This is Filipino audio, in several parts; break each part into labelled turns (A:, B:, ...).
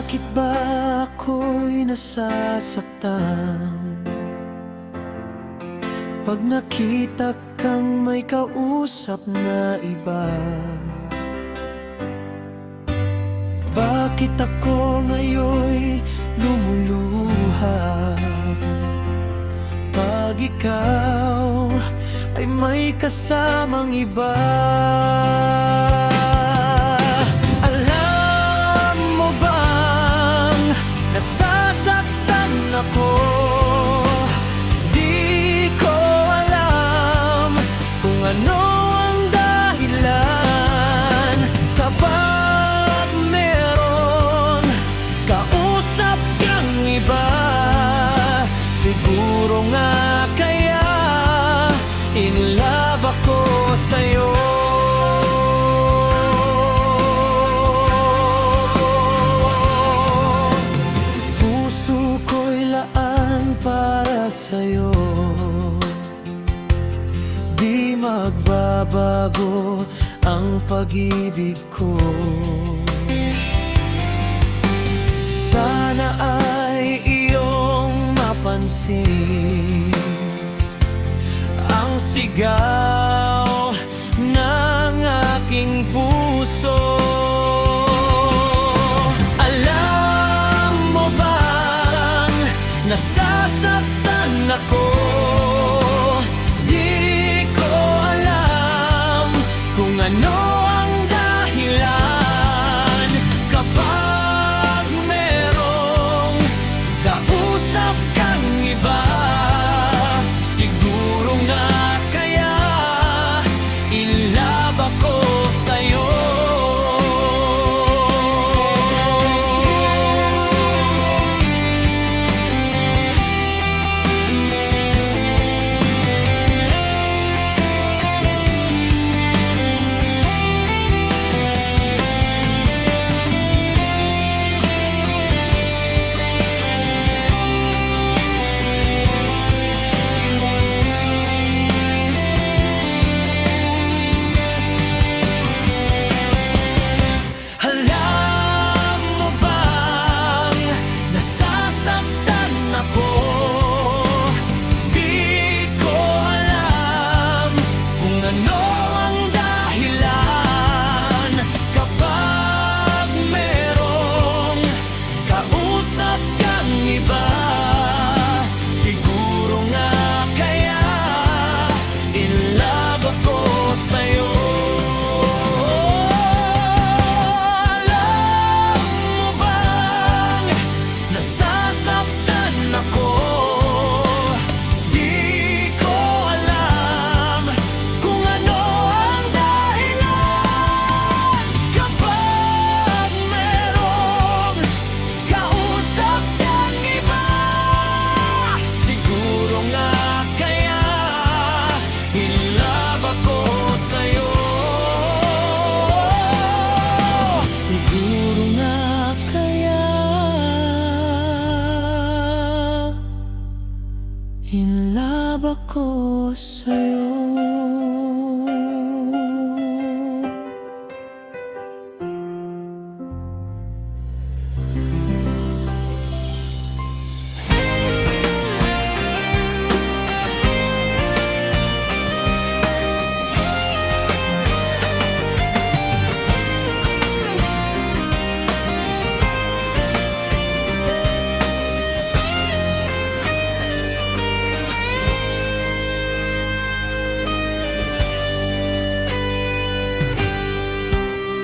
A: Bakit ba ako'y nasasaktan pag nakita kang may kausap na iba? Bakit ako ngayon'y lumuluha pag ikaw ay may kasamang iba? Alam mo bang nasasaktan ako? Di ko alam kung ano ang dahilan kapag meron kausap kang iba. Siguro nga kaya in love ako sa'yo. Puso ko'y laan para sa'yo, di magbabago ang pag-ibig ko. Sana ay iyong mapansin ang sigaw ng aking puso. Alam mo bang nasasaktan ako? Di ko alam kung ano ang dahilan kapag merong kausap kang iba. Siguro nga kaya in love ako sa'yo. Alam mo bang nasasaktan ako? Di ko alam kung ano ang dahilan kapag merong kausap kang iba. Siguro nga kaya in love ako sa'yo. In love ako sa'yo.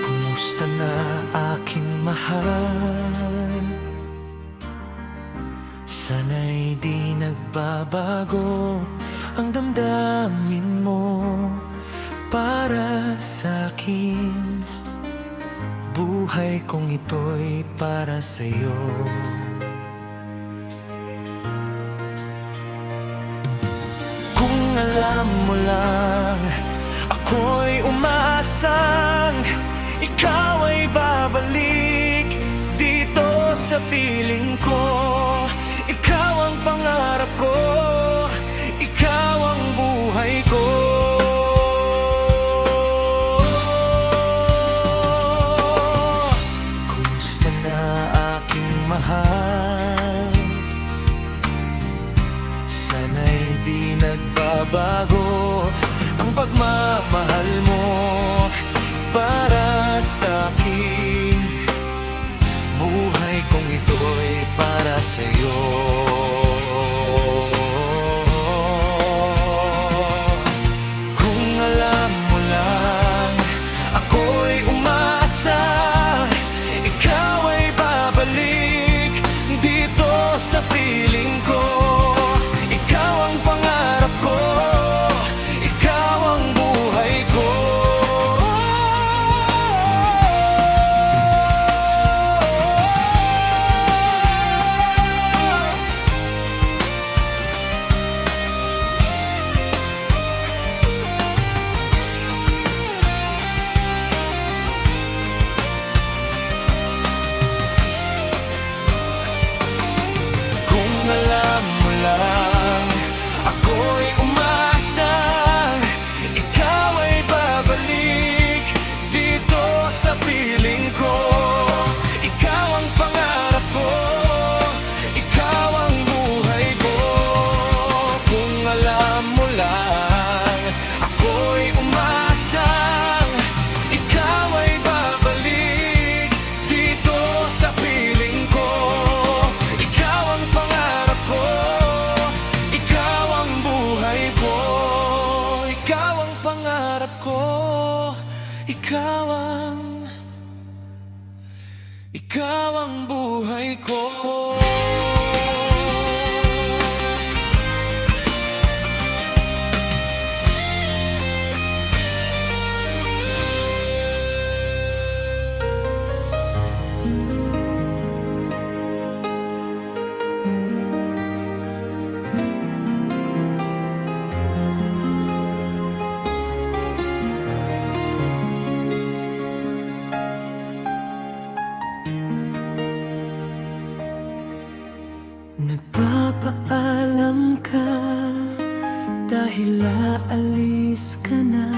A: Kumusta na aking mahal? Sana'y di nagbabago ang damdamin mo para sa'kin. Buhay kong ito'y para sa'yo. Kung alam mo lang, ako'y umaasang ikaw ay babalik dito sa piling ko. Ikaw ang pangarap ko, ikaw ang buhay ko. Kumusta na aking ikaw ang buhay ko. Nagpapaalam ka dahil aalis ka na.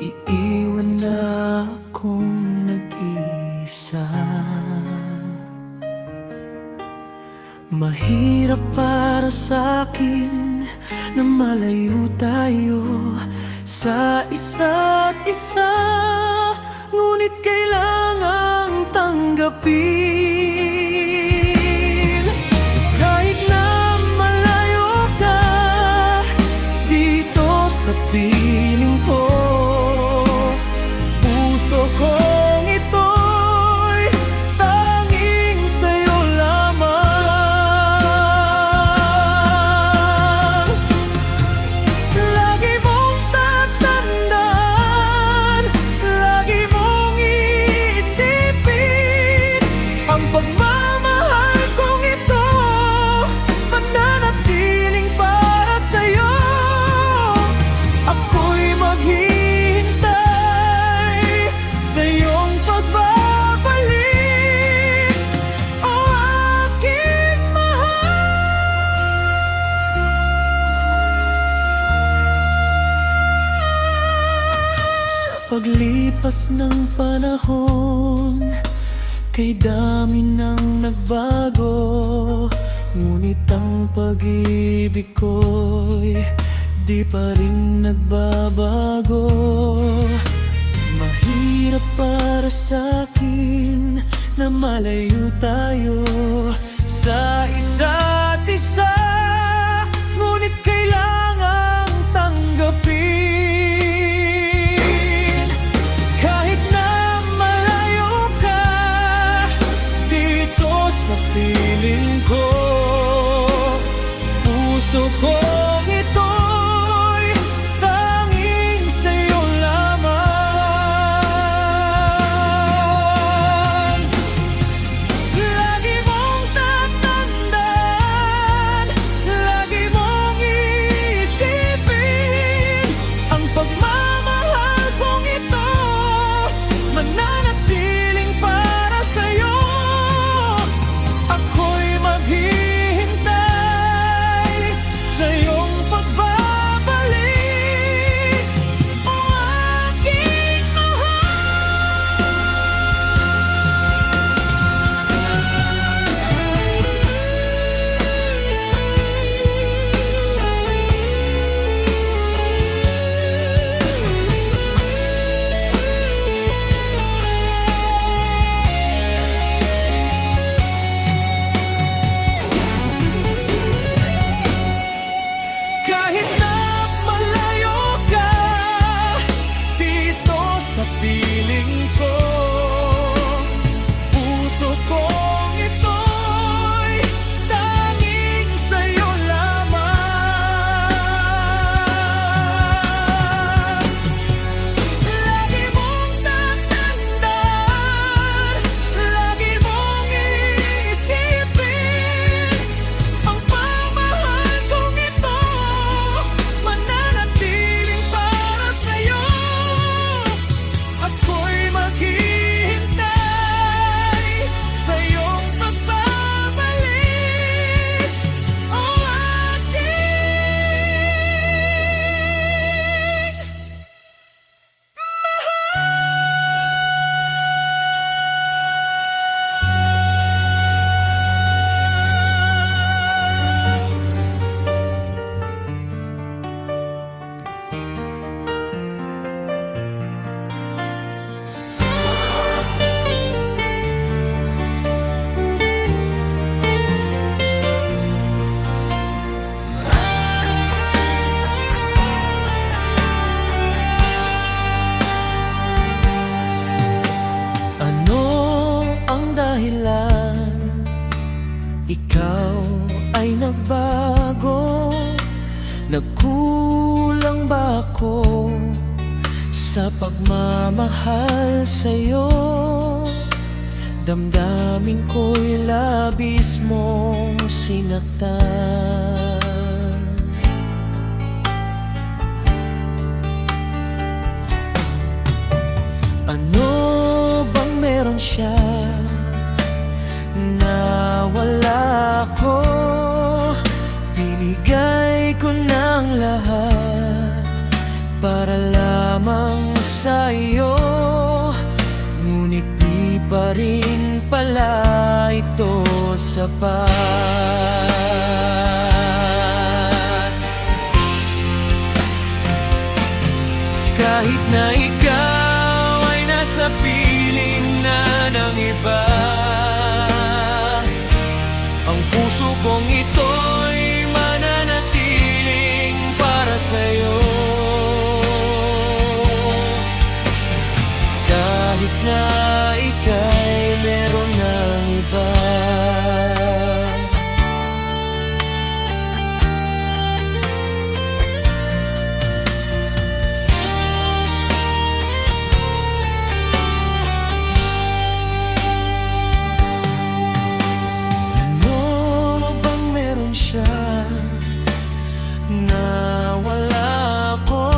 A: Iiwan na akong nag-isa. Mahirap para sa'kin na malayo tayo sa isa't isa, ngunit kailangang tanggapin. Sa piling ko, puso kong ito'y tanging sa'yo lamang. Lagi mong tatandaan, lagi mong iisipin, ang pagmamahal kong ito mananatiling para sa'yo. Ako'y maghihintay sa iyong pagbabalik, o aking mahal. Sa paglipas ng panahon, kay dami nang nagbago, ngunit ang pag-ibig ko'y di pa rin nagbabago. Mahirap para sa'kin na malayo tayo sa isa't isa, ngunit kailangang tanggapin. Kahit na malayo ka dito sa piling ko, puso kong ito dahilan ikaw ay nagbago? Nagkulang ba ako sa pagmamahal sa'yo? Damdamin ko'y labis mong sinaktan. Ano bang meron siya na wala ko? Binigay ko ng lahat para lamang sa'yo, ngunit di pa rin pala ito sapat. Kahit na ikaw ay nasa piling na ng iba, ang puso kong ito'y mananatiling para sa'yo. Kahit na ika'y meron ng iba. Ano bang meron siya na wala ko?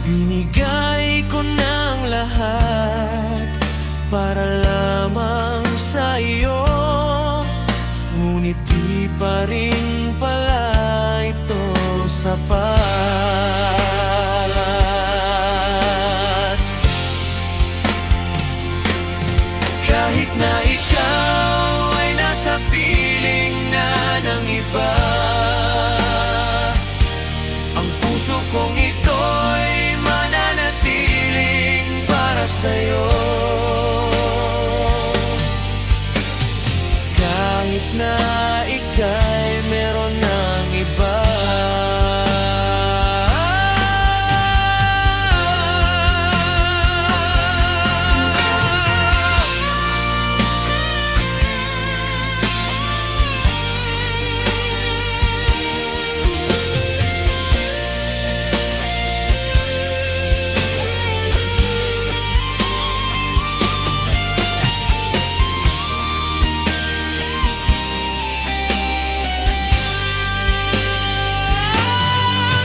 A: Binigay ko ng lahat para lamang sa iyo, ngunit di pa rin pala ito sapat. Kahit na ikaw ay nasa piling na ng iba, ang puso kong ito'y mananatiling para sa'yo. Kahit na ika'y meron ng iba.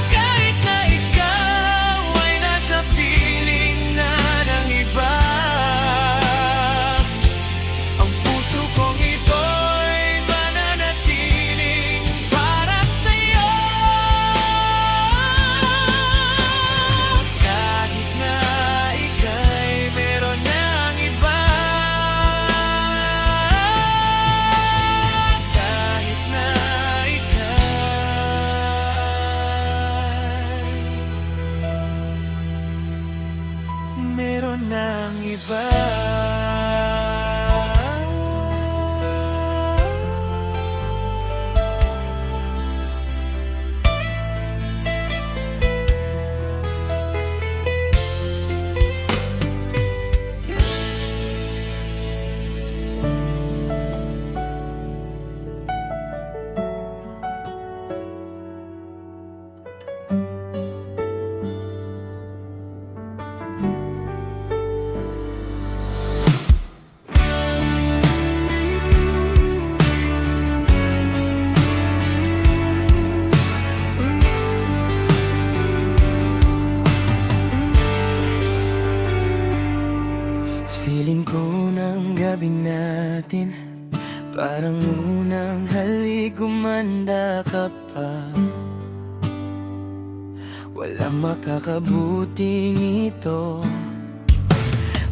A: Kahit na ikaw ay nasa piling na ng iba, ang puso kong ito'y mananatiling para sa'yo. Kahit na ika'y meron ng iba, kahit na ika'y meron ng iba. Feeling ko ng gabi natin parang unang halik, gumanda ka pa. Walang makakabuting ito.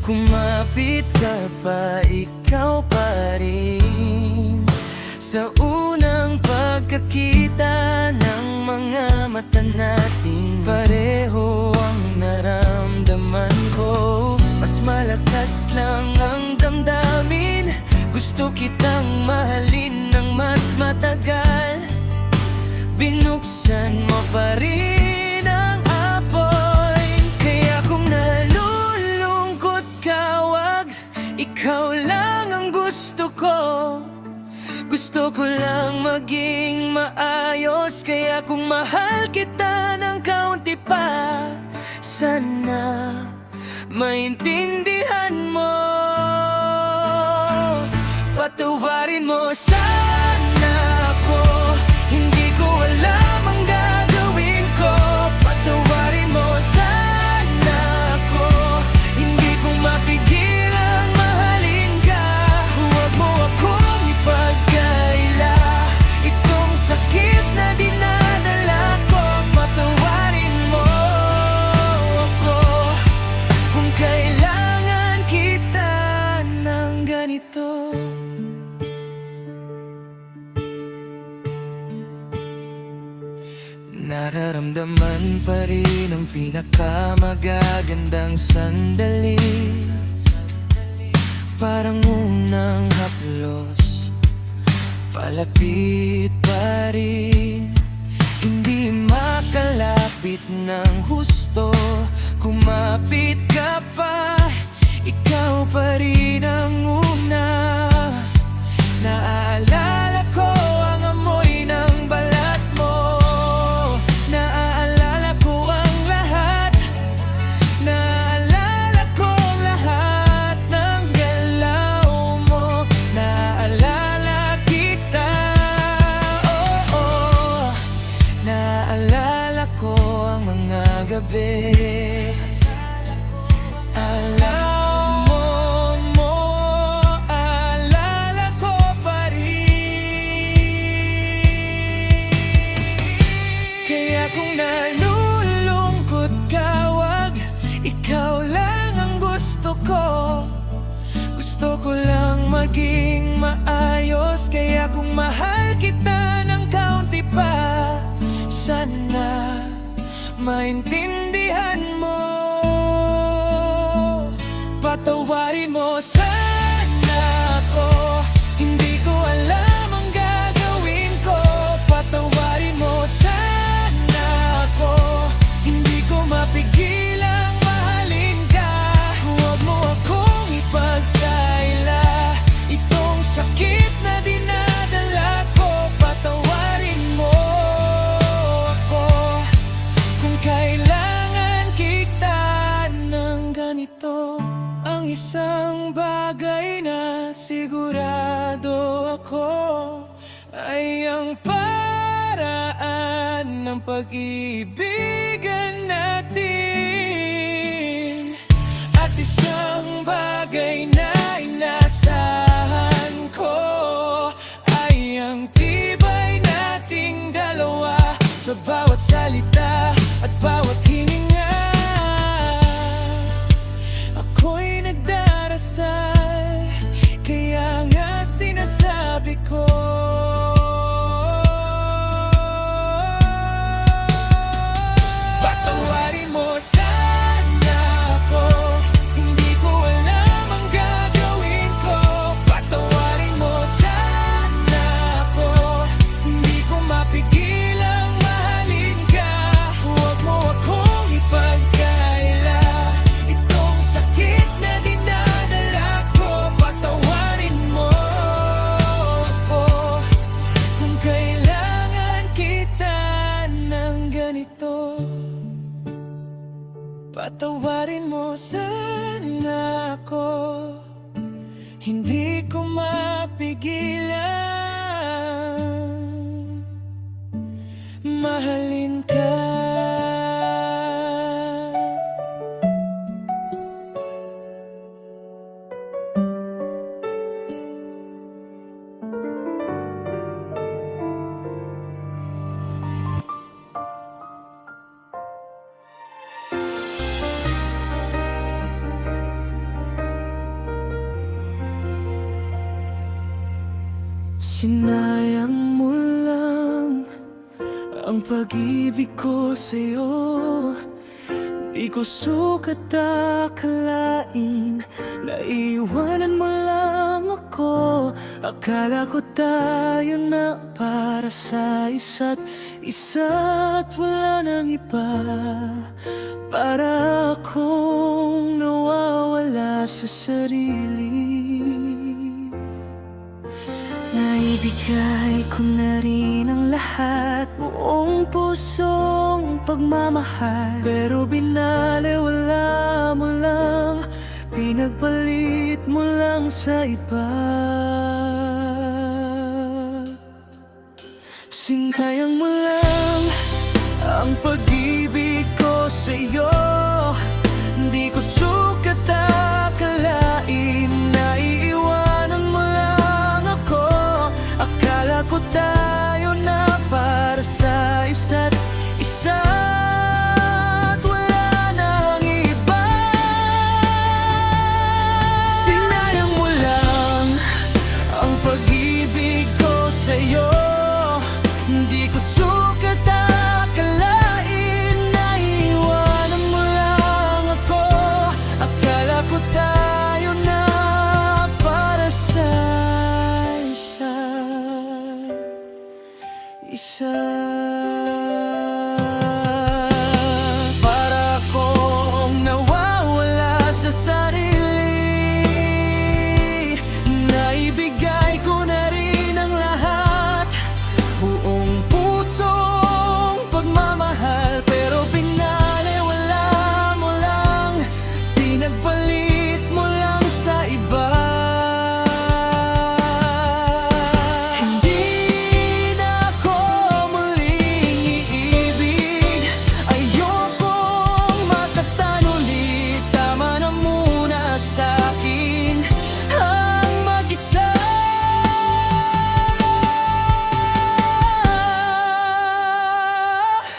A: Kumapit ka pa, ikaw pa rin. Sa unang pagkakita ng mga mata natin, pareho ang naramdaman ko. Mas malakas lang ang damdamin. Gusto kitang mahalin ng mas matagal. Binuksan mo pa rin ang apoy. Kaya kung nalulungkot ka, wag ikaw lang ang Gusto ko lang maging maayos, kaya kung mahal kita ng kaunti pa, sana maintindihan mo. Patawarin mo sana ako, hindi ko alam ang gagawin ko. Patawarin mo sana ako, hindi ko mapigil ang mahalin ka. Huwag mo akong ipagkaila, itong sakit na dinadala ko. Patawarin mo ako, kung kailangan kita ng ganito. Nararamdaman pa rin ang pinakamagagandang sandali, parang unang haplos, palapit pa rin. Hindi makalapit ng husto, kumapit ka pa, ikaw pa rin ang una. Naaalala ko ang amoy ng balat mo, naaalala ko ang lahat, naaalala ko ang lahat ng galaw mo, naaalala kita, oo, naaalala ko ang mga gabi. Kung nalulungkot ka, wag, ikaw lang ang gusto ko. Gusto ko lang maging maayos, kaya kung mahal kita ng kaunti pa, sana maintindihan mo. Patawarin mo sana ako, hindi ko alam ang gagawin ko. Patawarin mo sana ako, hindi ko mapigil ang mahalin ka. Huwag mo akong ipagkaila, itong sakit na dinadala ko. Patawarin mo ako, kung kailangan kita ng ganito. Ang isang bagay na sigurado ako ay ang paraan ng pag-ibigan natin. At isang bagay na inasahan ko ay ang tibay nating dalawa, sa bawat salita at bawat hininga. Ako'y nagdarasal, kaya nga sinasabi ko, patawarin mo sana ako, hindi ko alam ang gagawin ko. Patawarin mo sana ako, hindi ko mapigil ang mahalin ka. Huwag mo akong ipagkaila, itong sakit na dinadala ko. Patawarin mo ako, kung kailangan kita ng ganito. Patawarin mo sana ako, hindi ko mapigilan mahalin ka. Sinayang mo lang ang pag-ibig ko sa'yo. Di ko sukat akalain na iwanan mo lang ako. Akala ko tayo na para sa isa't isa, at wala nang iba. Para akong nawawala sa sarili. Naibigay ko na rin ang lahat, buong pusong pagmamahal. Pero binaliwala mo lang, pinagpalit mo lang sa iba. Sinayang mo lang ang pag-ibig ko sa'yo. Di ko sukat akalain na iiwanan mo lang ako. Akala ko tayo na para sa isa't isa, at wala nang iba. Sinayang mo lang ang pag-ibig ko sa'yo. Di ko sukat akalain na iiwanan mo lang ako. Akala ko tayo na para sa isa. Para akong nawawala sa sarili. Naibigay ko na rin ang lahat, buong pusong pagmamahal. Pero binaliwala mo lang, pinagpalit mo lang sa iba. Hindi na ako muling iibig, ayokong masaktan ulit. Tama na muna sa'kin ang mag-isa.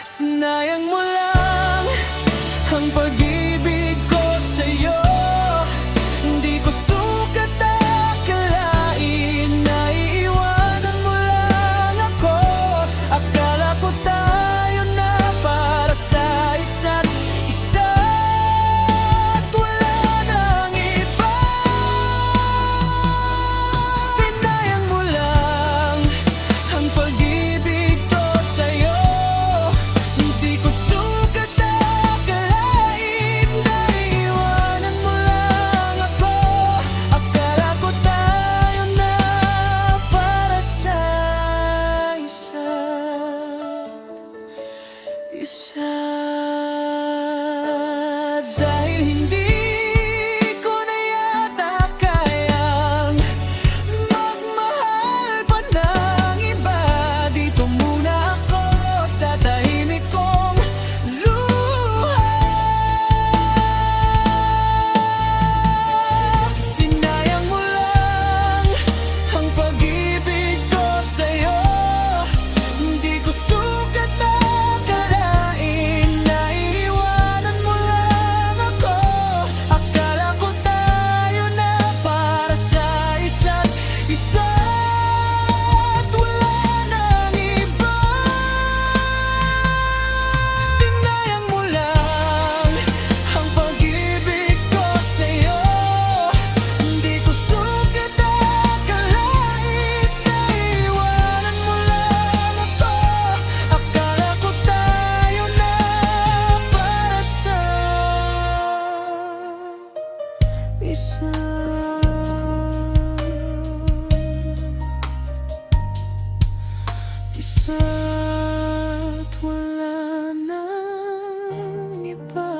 A: Sinayang mo lang ang pag-ibig ko sa'yo. Di ko sukat akalain na iiwanan mo lang ako. Akala ko tayo na para sa isa't isa, at wala nang iba. Sinayang mo lang ang pag-ibig ko sa'yo. Di ko sukat akalain na iiwanan mo lang ako. Akala ko tayo na para sa isa. Dahil hindi ko na yata kayang magmahal pa ng iba. Dito muna ako sa tahimik kong luha. Sinayang mo lang ang pag-ibig ko sa'yo. Di ko sukat akalain na iiwanan mo lang ako. Akala ko tayo na para sa isa't isa, at wala nang iba. Sinayang mo lang ang pag-ibig ko sa'yo. Di ko sukat akalain na iiwanan mo lang ako. Akala ko tayo na para sa isa. Isa't wala nang iba.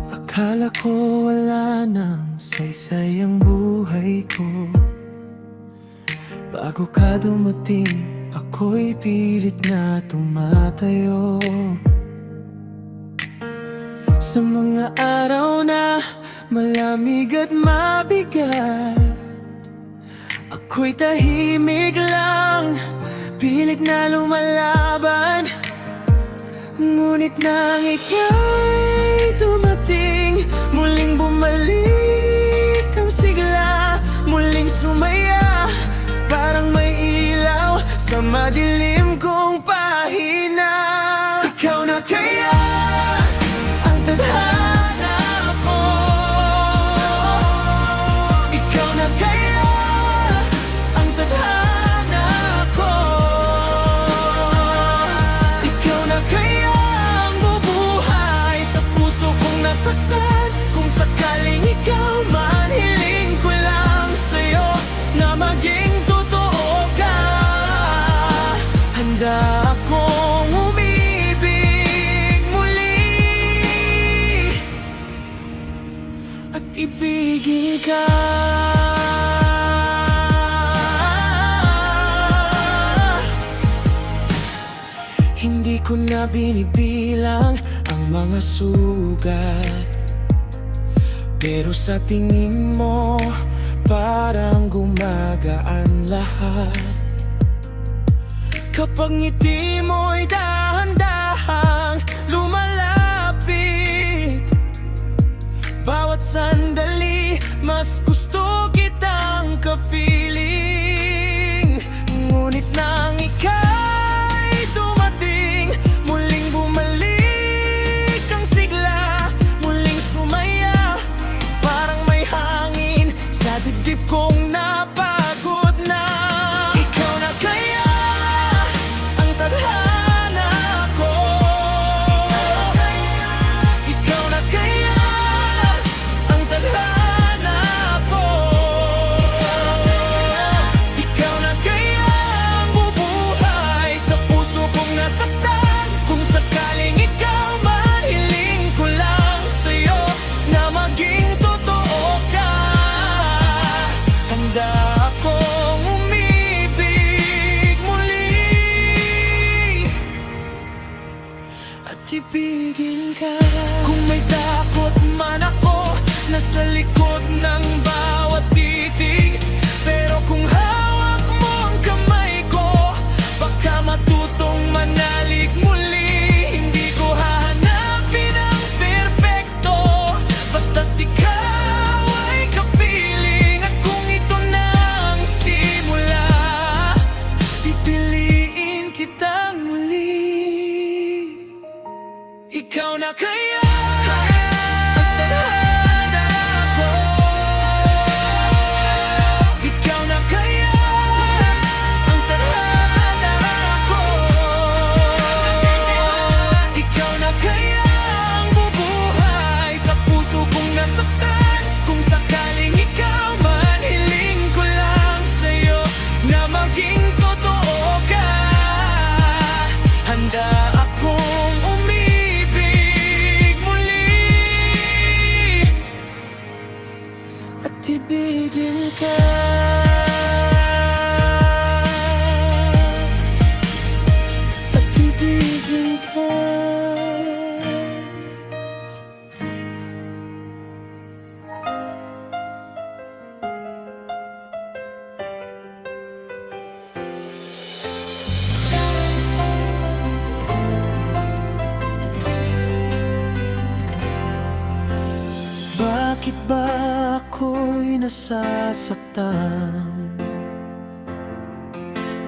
A: Akala ko wala nang saysay ang buhay ko. Bago ka dumating, ako'y pilit na tumatayo. Sa mga araw na malamig at mabigat, ako'y tahimik lang, pilit na lumalaban. Ngunit nang ika'y dumating, muling bumalik ang sigla, muling sumaya, parang may ilaw sa madilim kong pahina. Ikaw na kaya ang tadhana ko, ikaw at ibigin ka. Hindi ko na binibilang ang mga sugat, pero sa tingin mo parang gumagaan lahat. Kapag ngiti mo'y dahan-dahang lumalapit, bawat sandali mas gusto kitang kapiling. Ngunit nang ika'y dumating, muling bumalik ang sigla, muling sumaya, parang may hangin sa dibdib kong napagod na. Ikaw na kaya ang tadhana ko, ikaw na kaya ang tadhana ko, ikaw na kaya ang bubuhay sa puso kong nasaktan. Kung sakaling ikaw man, hiling ko lang sa'yo na maging totoo ka. Handa akong umibig muli at ibigin ka. Kung may takot man ako nasa likod ng bawat titig, pero kung hawak mo ang kamay ko, baka matutong manalig muli. Hindi ko hahanapin ang perpekto, basta't ikaw ay kapiling. At kung ito na ang simula, pipiliin kitang muli. Ikaw na kaya ang tadhana ko, ikaw na kaya ang tadhana ko, ikaw na kaya ang bubuhay sa puso kong nasaktan. Kung sakaling ikaw man, hiling ko lang sa'yo na maging totoo ka. Handa akong umibig muli at ibigin ka. At ibigin ka. Bakit ba ako'y nasasaktan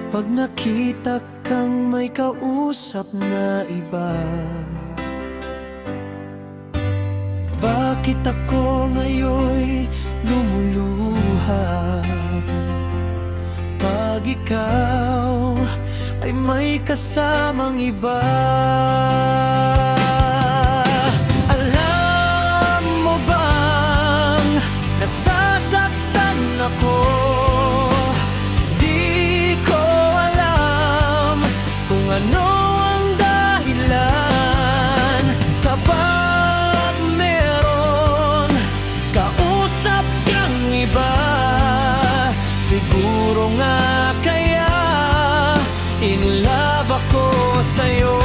A: pag nakita kang may kausap na iba? Bakit ako ngayon'y lumuluha pag ikaw ay may kasamang iba? Alam mo bang nasasaktan ako? Di ko alam kung ano ang dahilan. Kapag meron kausap kang iba, siguro nga kaya in love ako sa'yo.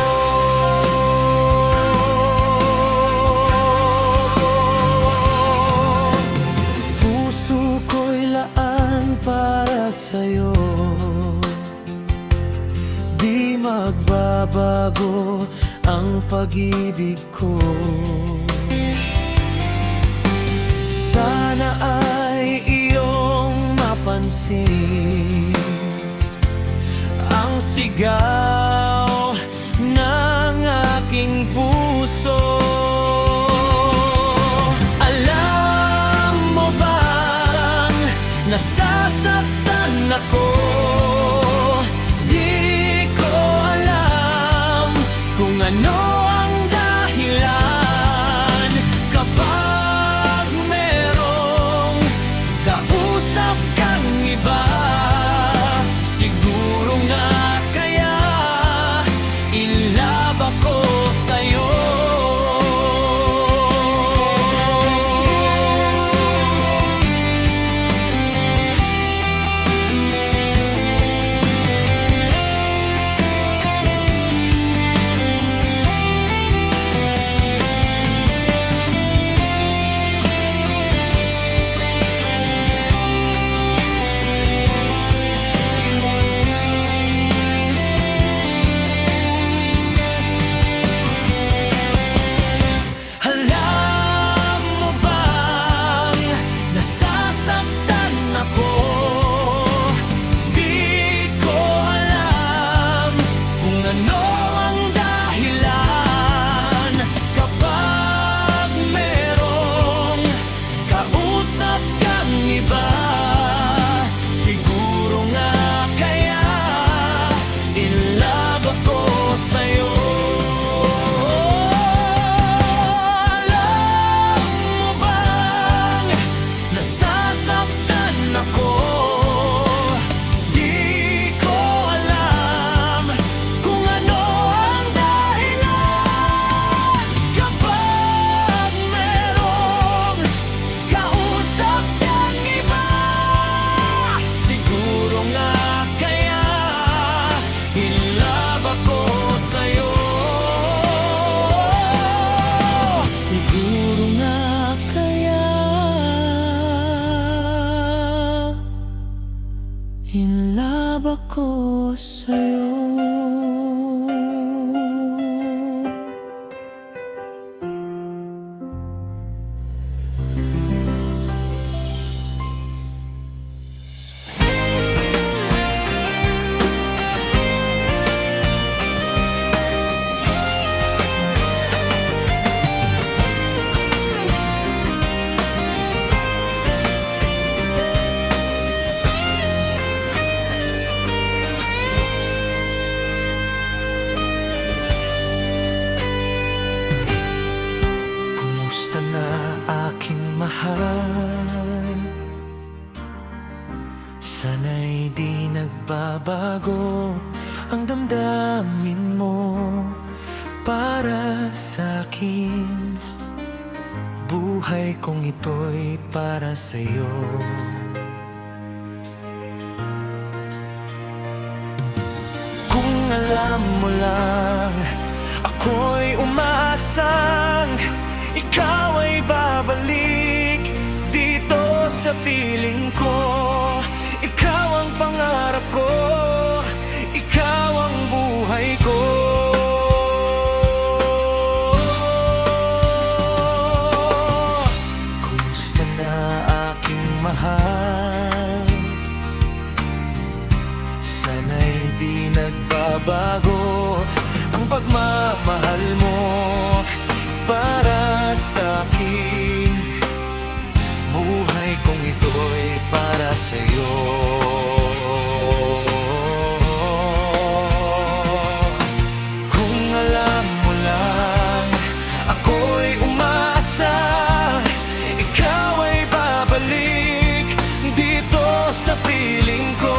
A: Puso ko'y laan para sa'yo, di magbabago ang pag-ibig ko. Sana ay iyong mapansin ang sigaw ng aking puso. Alam mo bang nasasaktan ako? Di ko alam kung ano ang dahilan. Kapag merong kausap kang iba, siguro nga kaya in love ako sa'yo. in love ako sa'yo. Kumusta na aking mahal? Sana'y di nagbabago ang damdamin mo para sa'kin. Buhay kong ito'y para sa'yo. Kung alam mo lang, ako'y umaasang ikaw ay babalik dito sa piling ko. Ikaw ang pangarap ko, ikaw ang buhay ko. Kumusta na aking mahal? Sana'y di nagbabago ang pagmamahal mo para sa'kin. Buhay kong ito'y para sa'yo. Kung alam mo lang, ako'y umaasa ikaw ay babalik dito sa piling ko.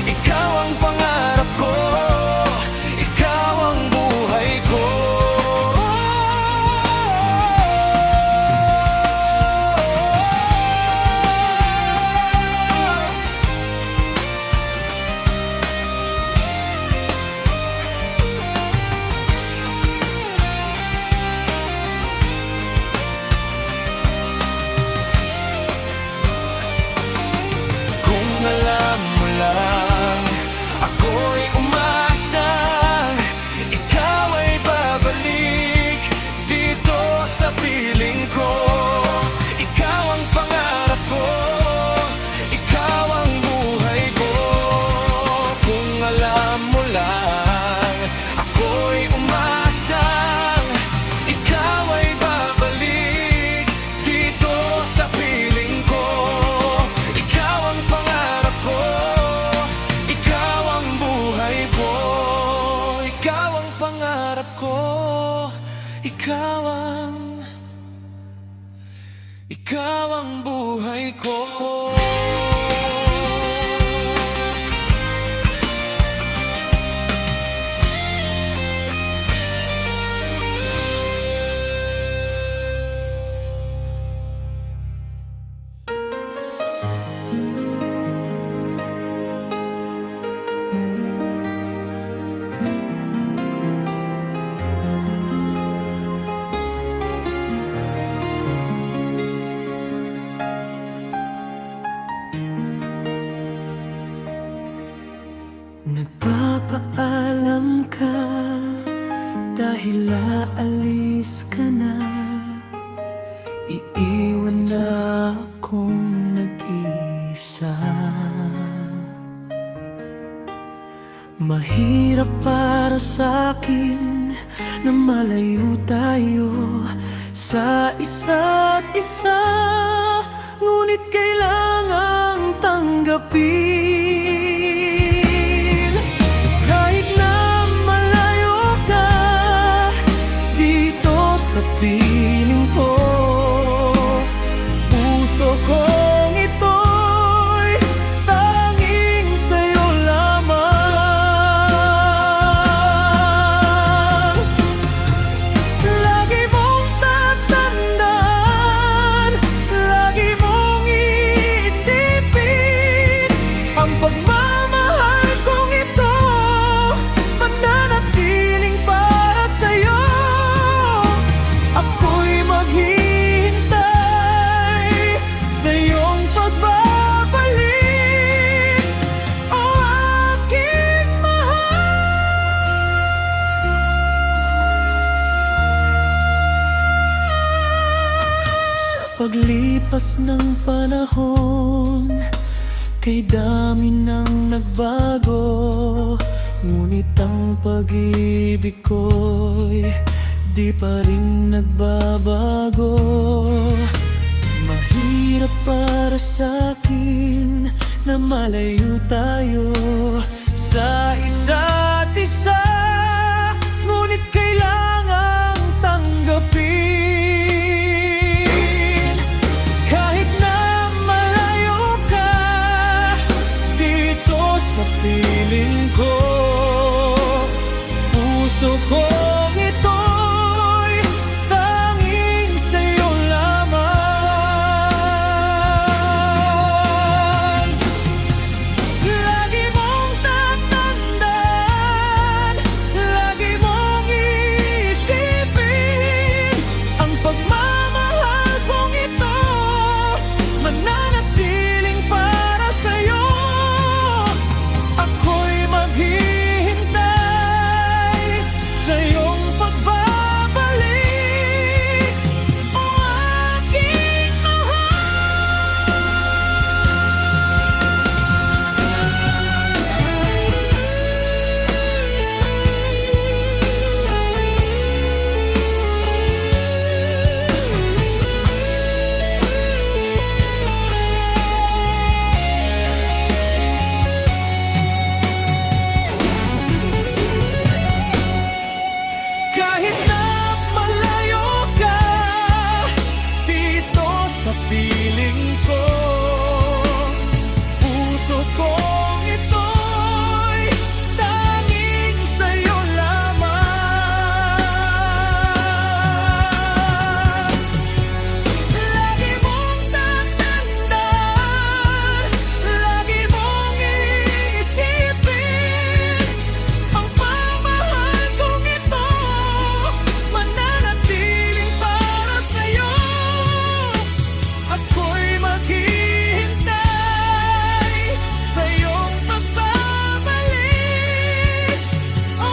A: Ikaw ang pangarap ko, ikaw ang buhay ko. Alam mo lang, ako'y umasa ikaw ay babalik dito sa piling ko. Ikaw ang pangarap ko, ikaw ang buhay ko. Kung alam mo lang, ako'y umasa ikaw ay babalik dito sa piling ko. Ikaw ang pangarap ko, ikaw ang buhay ko. Ikaw ang pangarap ko, ikaw ang buhay ko. Nagpapaalam ka dahil aalis ka na. Iiwan na akong nag-isa. Mahirap para sa'kin na malayo tayo sa isa't isa, ngunit kailangang tanggapin. Sa piling ko, puso kong ito'y tanging sa'yo lamang. Lagi mong tatandaan, paglipas ng panahon, kay dami nang nagbago, ngunit ang pag-ibig ko'y di pa rin nagbabago. Mahirap para sa'kin na malayo tayo sa isa't isa, ngunit kailangang tanggapin. Kahit na malayo ka dito sa piling ko, puso kong ito'y tanging sa'yo lamang. Lagi mong tatandaan, lagi mong iisipin, ang pagmamahal kong ito mananatiling para sa'yo. Ako'y maghihintay sa iyong pagbabalik, o aking kahit na malayo ka dito sa piling ko, puso kong ito'y tanging sa'yo lamang. Lagi mong tatandaan, lagi mong iisipin, ang pagmamahal kong ito mananatiling para sa'yo. Ako'y maghihintay sa iyong pagbabalik, o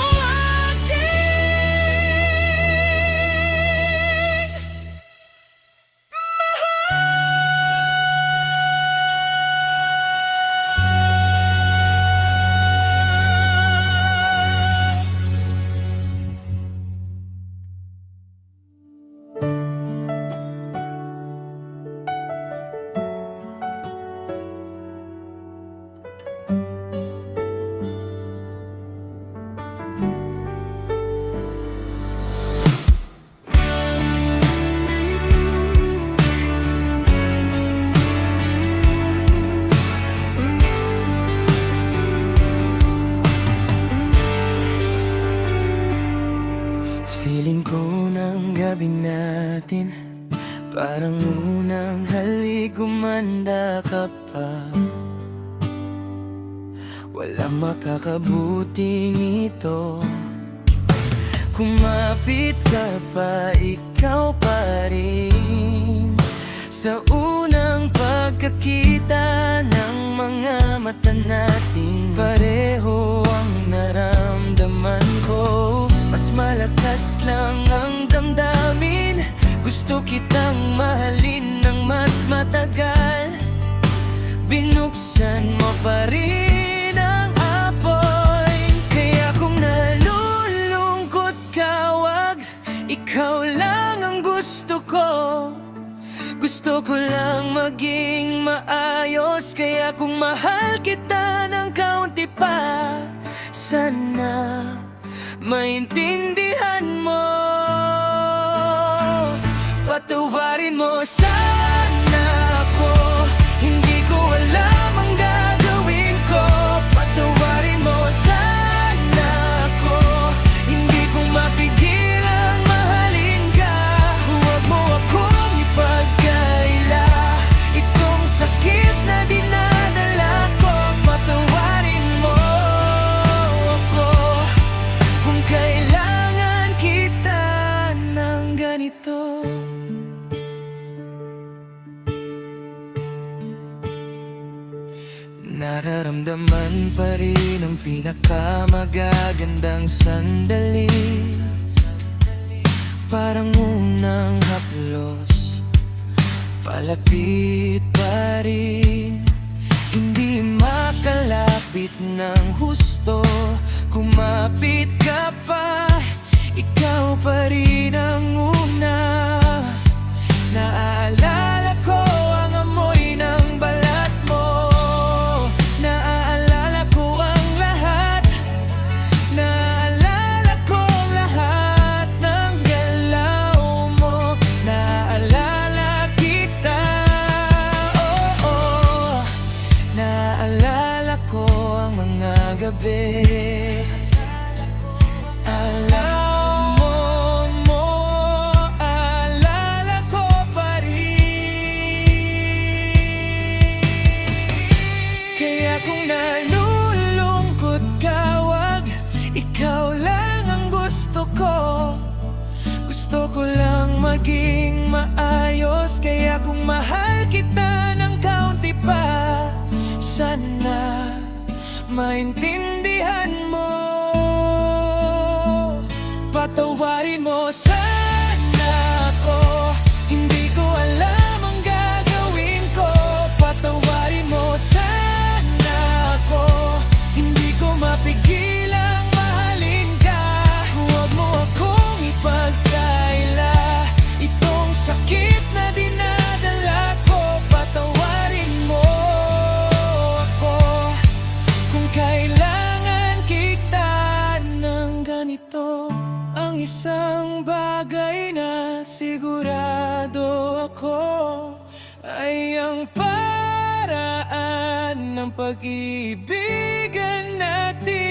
A: feeling ko ng gabi natin parang unang halik, gumanda ka pa. Walang makakabuti nito, kumapit ka pa, ikaw pa rin. Sa unang pagkakita ng mga mata natin, pareho ang naramdaman ko. Mas malakas lang ang damdamin, gusto kitang mahalin ng mas matagal. Binuksan mo pa rin ang apoy, kaya kung nalulungkot ka, wag, ikaw lang ang gusto ko. Gusto ko lang maging maayos, kaya kung mahal kita ng kaunti pa, sana maintindihan mo. Patawarin mo sana ako, hindi ko alam ang gagawin ko. Patawarin mo sana ako, hindi ko mapigil ang mahalin ka. Huwag mo akong ipagkaila, itong sakit na dinadala ko. Patawarin mo ako kung kailangan kita ng ganito. Nararamdaman pa rin ang pinakamagagandang sandali, parang unang haplos, palapit pa rin. Hindi makalapit ng husto, kumapit ka pa, ikaw pa rin ang una. Naaalala ko ang amoy ng balat mo, naaalala ko ang lahat, naaalala ko ang lahat ng galaw mo, naaalala kita, oo, naaalala ko ang mga gabi. Kung nalulungkot ka, wag, ikaw lang ang gusto ko. Gusto ko lang maging maayos, kaya kung mahal kita ng kaunti pa, sana maintindihan mo. Patawarin mo sana ako, hindi ko alam ang gagawin ko. Patawarin mo sana ako, hindi ko mapigilang mahalin ka. Huwag mo akong ipagkaila, itong sakit na dinadala ko. Patawarin mo ako kung kailangan kita ng ganito. Ang isang bagay na sigurado ako ay ang paraan ng pag-ibigan natin.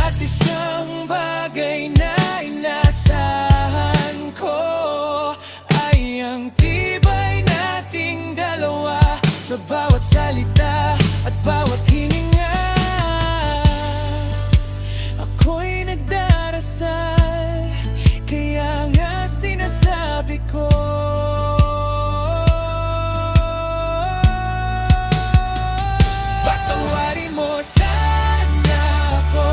A: At isang bagay na inasahan ko ay ang tibay nating dalawa, sa bawat salita at bawat hininga. Ako'y nagdarasal, kaya nga sinasabi ko, patawarin mo sana ako,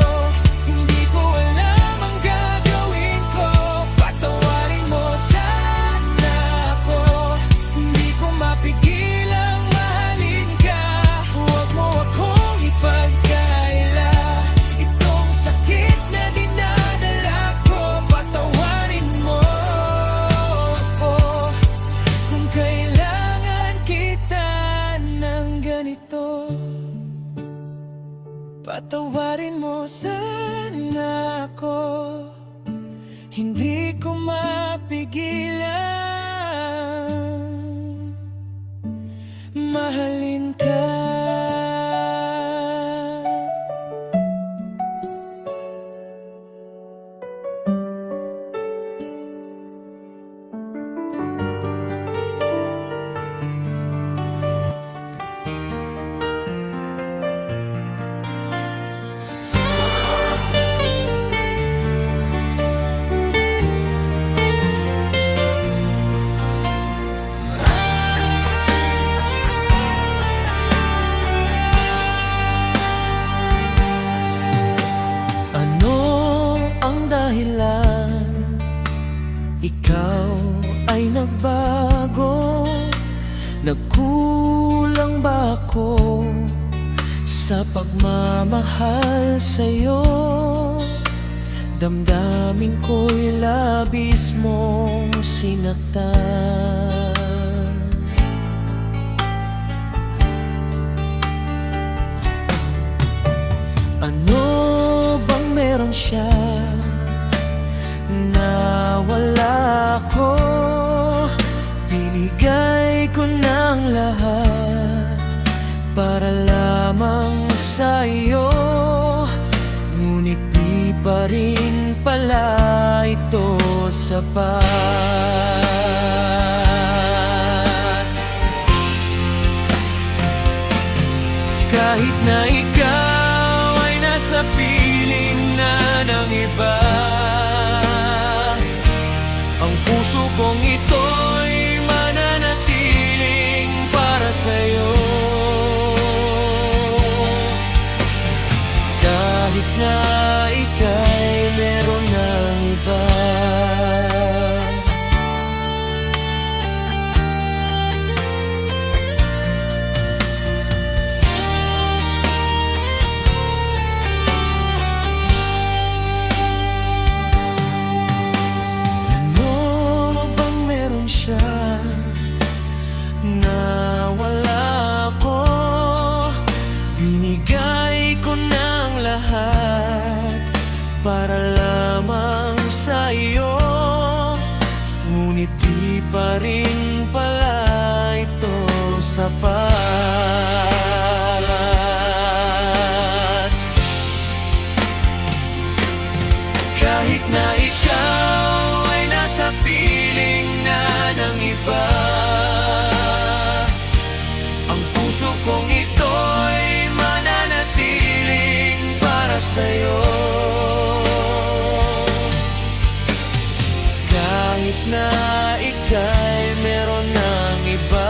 A: hindi ko alam ang gagawin ko. Patawarin mo sana ako, hindi ko mapigilang mahalin ka. Huwag mo akong ipagkaila, itong sakit na dinadala ko. Patawarin mo ako kung kailangan kita ng ganito. Patawarin mo sana ako, hindi ko mapigilan mahalin ka. Ikaw ay nagbago, nagkulang ba ako sa pagmamahal sa'yo? Damdamin ko'y labis mong sinaktan. Ano bang meron siya na wala ko? Binigay ko ng lahat para lamang sa'yo, ngunit di pa rin pala ito sapat. Kahit na ikaw ay nasa piling na ng iba, ang puso kong ito'y mananatiling para sa'yo. Kahit na ika'y meron ng iba, pa rin pala ito sapat. Kahit na ikaw ay nasa piling na ng iba, ang puso kong ito'y mananatiling para sa'yo. Kahit na ika'y meron ng iba,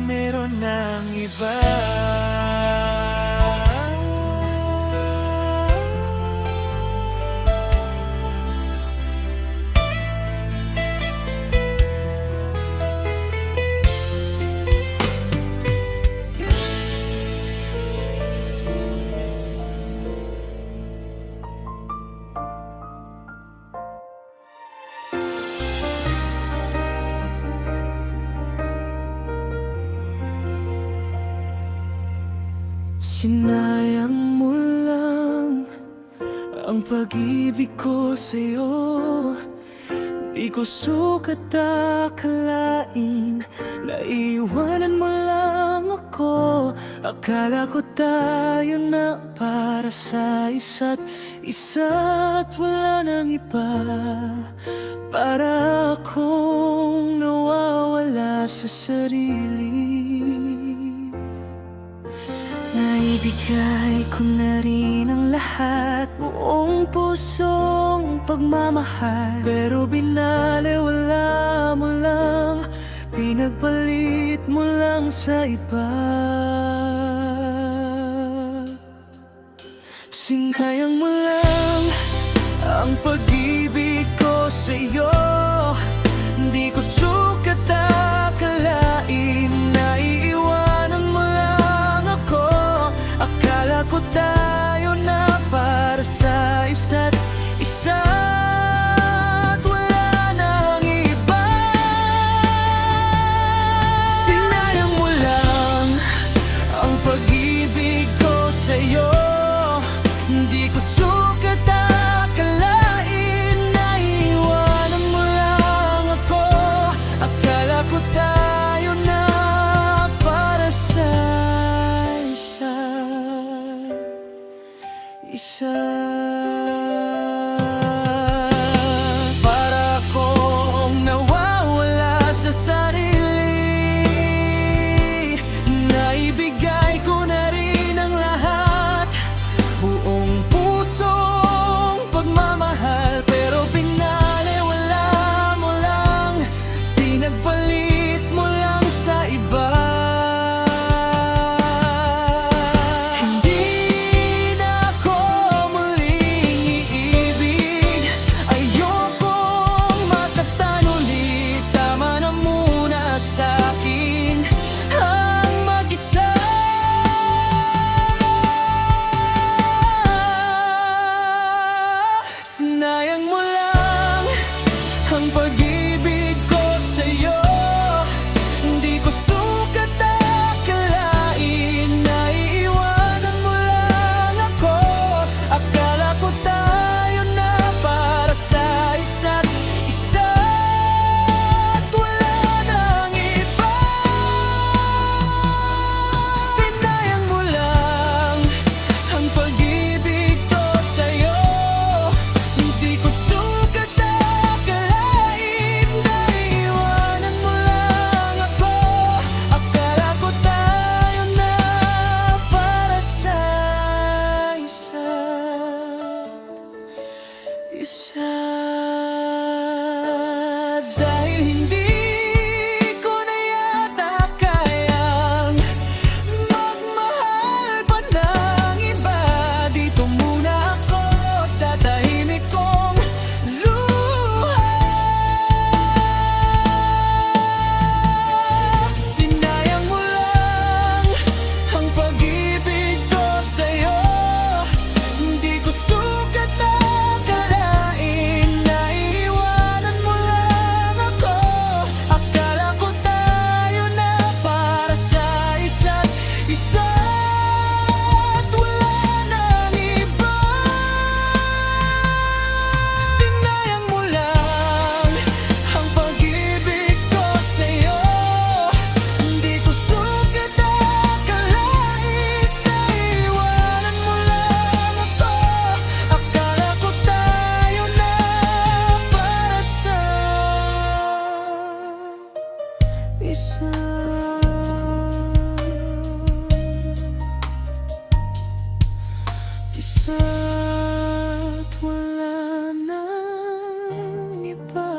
A: meron ng iba. Sinayang mo lang ang pag-ibig ko sa'yo. Di ko sukat akalain na iwanan mo lang ako. Akala ko tayo na para sa isa't isa't wala nang iba. Para akong nawawala sa sarili. Naibigay ko na rin ang lahat, buong pusong pagmamahal. Pero binaliwala mo lang, pinagpalit mo lang sa iba. Sinayang mo lang ang pag-ibig ko sa'yo. Di ko sukat akalain na iiwanan mo lang ako. Akala ko tayo na para sa isa't isa at wala nang iba. Sinayang mo lang ang pag-ibig ko sa'yo. Di ko sukat akalain na iwanan mo lang ako. Akala ko tayo na para sa isa. Para akong nawawala sa sarili. Naibigay ko na rin ang lahat, buong pusong pagmamahal. Pero pinaliwala mo lang, pinagpalit mo lang sa iba. Sinayang mo lang ang pag-ibig ko sa'yo. Di ko sukat akalain na iiwanan mo lang ako. Akala ko tayo na para sa isa't isa at wala nang iba. Sinayang mo lang ang pag-ibig ko sa'yo. hindi ko na yata kayang magmahal pa ng iba. Dito muna ako sa tahimik kong luha. Sinayang mo lang ang pag-ibig ko sa'yo. Hindi ko sukat akalain na iiwanan mo lang ako. Akala ko tayo na para sa isa't isa at wala nang iba. Sinayang mo lang ang pag-ibig ko sa'yo. Hindi ko sukat akalain na iiwanan mo lang ako. Akala ko tayo na para sa isa. Isa't wala nang iba.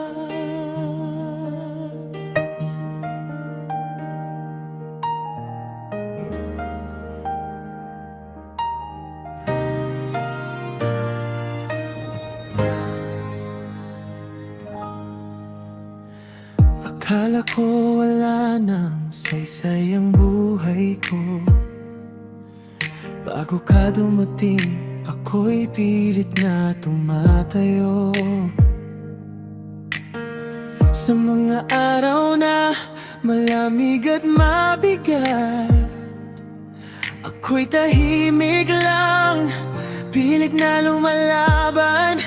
A: Akala ko wala nang saysay ang buhay ko. Bago ka dumating, ako'y pilit na tumatayo. Sa mga araw na malamig at mabigat, ako'y tahimik lang, pilit na lumalaban.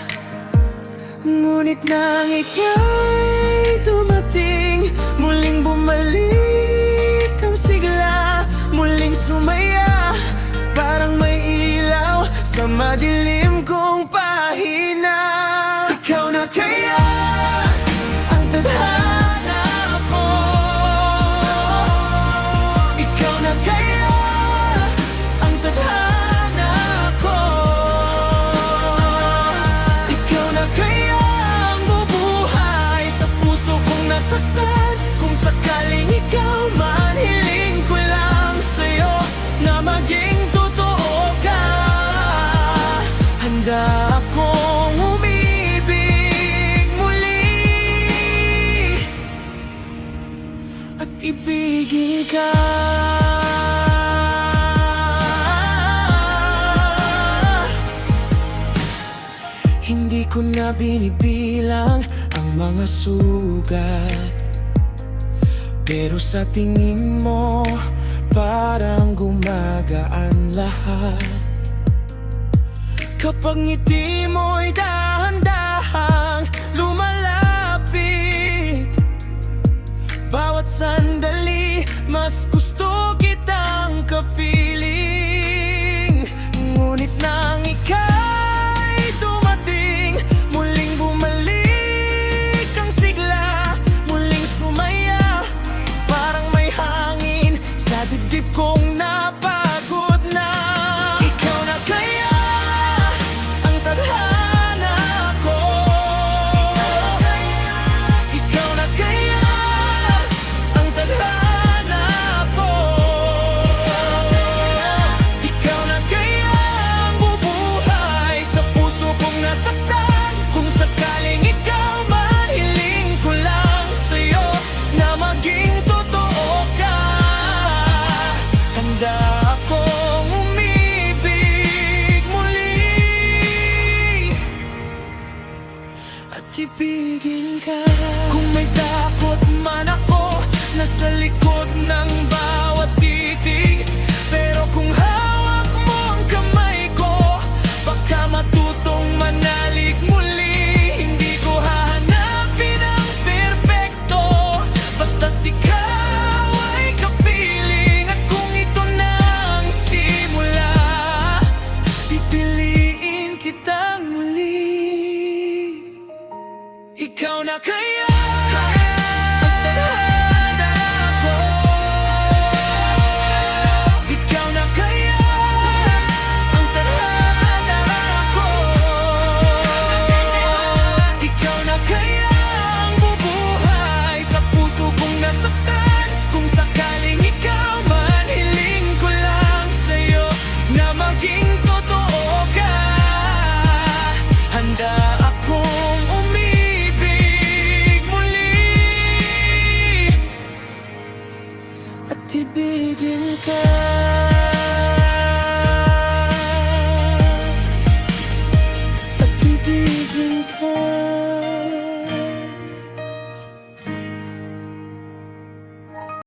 A: Ngunit nang ika'y dumating, muling bumalik ang sigla, muling sumaya, parang may ilaw sa madilim kong pahina. Ikaw na kaya ang tadhana ko. Ikaw na kaya ang tadhana ko. Ikaw na kaya ang bubuhay sa puso kong nasaktan. Kung sakaling ikaw man, hiling ko lang sa'yo na maging totoo ka. Handa akong umibig muli at ibigin ka. Hindi ko na binibilang ang mga sugat, pero sa tingin mo parang gumagaan lahat. Kapag ngiti mo'y dahan-dahang lumalapit, bawat sandali mas gusto kitang kapiling. Ngunit nang ika'y dumating, muling bumalik ang sigla, muling sumaya, parang may hangin sa dibdib kong napagod na. Ikaw na kaya ang tadhana ko. Ikaw na kaya ang tadhana ko. Ikaw na kaya ang bubuhay sa puso kong nasaktan. Kung sakaling ikaw man, hiling ko lang sa'yo na maging totoo ka. Handa akong umibig muli at ibigin ka. Kung may takot man ako, nasa likod ng bawat titig. Pero kung hawak mo ang kamay ko, baka matutong manalig muli. Hindi ko hahanapin ang perpekto, basta't ikaw ay kapiling. At kung ito na ang simula, pipiliin kitang muli. Ikaw na kaya